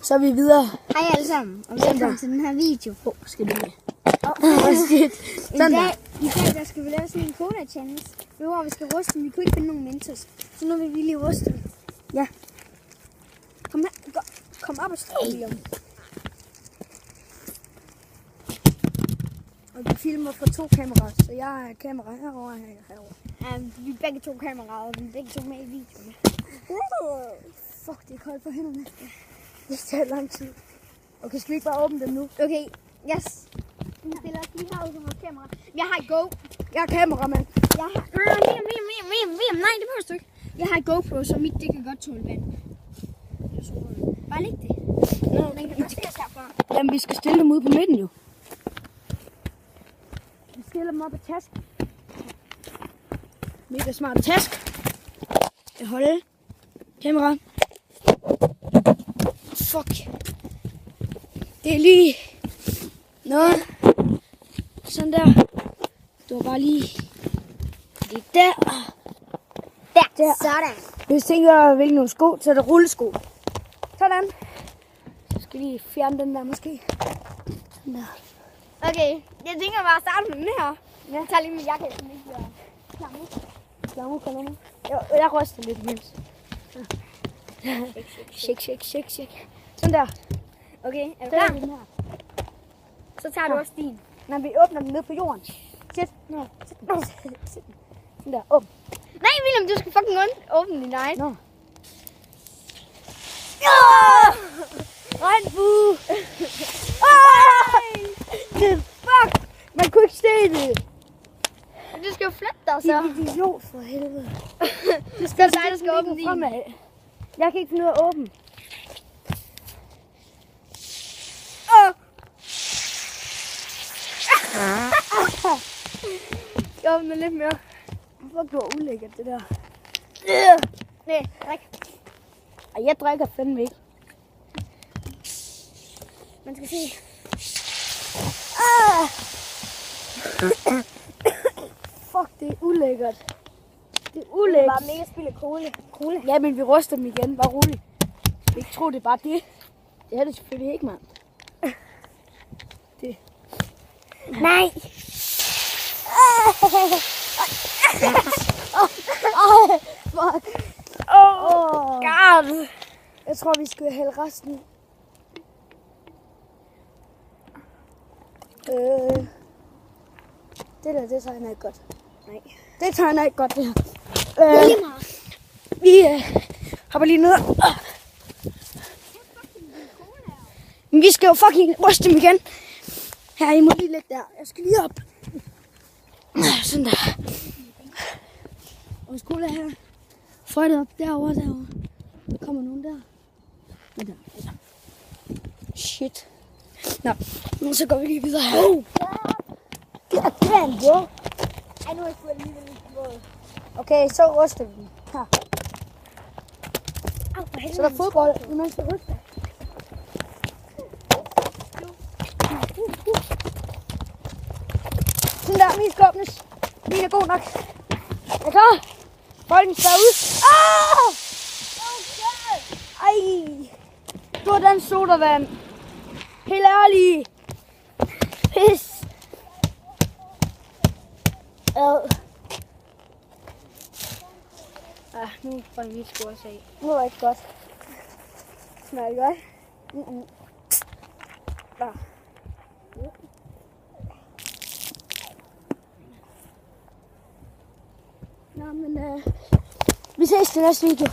Så er vi videre. Hej alle sammen, og velkommen til den her video. Skal det med? I dag der skal vi lave sådan en cola challenge, hvor vi skal ruste dem. Vi kunne ikke finde nogen Mentos, så nu vil vi lige ruste dem. Ja. Kom her, kom op og stå, William. Og vi filmer fra 2 kameraer, så jeg er kamera herovre og herovre. Vi er begge 2 kameraer, og vi er begge 2 med i videoen. Fuck, det er koldt på hænderne. Det tager lang tid. Okay, skal vi ikke bare åbne dem nu? Okay, yes. Vi stiller os lige herude på vores kamera. Jeg har et Go. Jeg er kameramand. Jeg har... Nej, det behøver du ikke. Jeg har et GoPro, så mit det kan godt tåle vand. Bare læg det. Man kan godt herfra. Jamen, vi skal stille dem ude på midten jo. Vi stiller dem op ad tasken. Mega smart task. Jeg holder kamera. Fuck. Det er lige noget. Sådan der. Det var bare lige der. Der. Sådan. Hvis jeg tænker, hvilke nogle sko, så er det rullesko. Sådan. Så skal vi lige fjerne den der måske. Sådan der. Okay, jeg tænker bare at starte med den her. Jeg tager lige min jakke, så den ikke bliver klar nu. Klar, kommer nu. Jeg ryster lidt imens. Shake. Sådan der. Okay, er du Så er klar? den her. Så tager du også din. Når vi åbner den ned på jorden. Sæt. Sådan der. Åbn. Nej, William, du skal fucking åbne din egen. Nå. Regnbue! Fuck! Man kunne ikke se det. Du skal jo flytte dig så. Det er idiot for helvede. Det skal dig, der skal åbne din. Fremad. Jeg kan ikke finde ud af at åbne. Jeg åbner lidt mere. Fuck, det var ulækkert det der. Nej, drik. Ej, jeg drikker fandme ikke. Man skal se. Fuck, det er ulækkert. Det er Det er ulækkert. bare mega spild af cola. Ja, men vi ryster dem igen. Bare roligt. Jeg ikke tro, det er bare det. Det er det selvfølgelig ikke, mand. Det. Nej. Fuck. God. Jeg tror, vi skal hælde resten. Det tegner ikke godt. Nej. Det tegner ikke godt, det her. Lige meget. Vi hopper lige ned. Men vi skal jo fucking ryste dem igen. Her, I må lige ligge der. Jeg skal lige op. Sådan der. Og skole her. Frøjtet op derovre. Der kommer nogen der. Men der. Shit. Nå, men så går vi lige videre her. Det er den, jo. Ej, nu er jeg sgu alligevel ikke våd. Okay, så ryster vi den. Her. Au, for helvede. Så der er fodbold, imens vi ryster. Sådan der, min skal åbnes. Min er god nok. Er klar? Bolden skal ud. Ej. Det var den sodavand. Helt ærlig. Pis. Nu får jeg mit sko også af. Nu var det ikke godt. Smager det godt? Nå, men vi ses til næste video.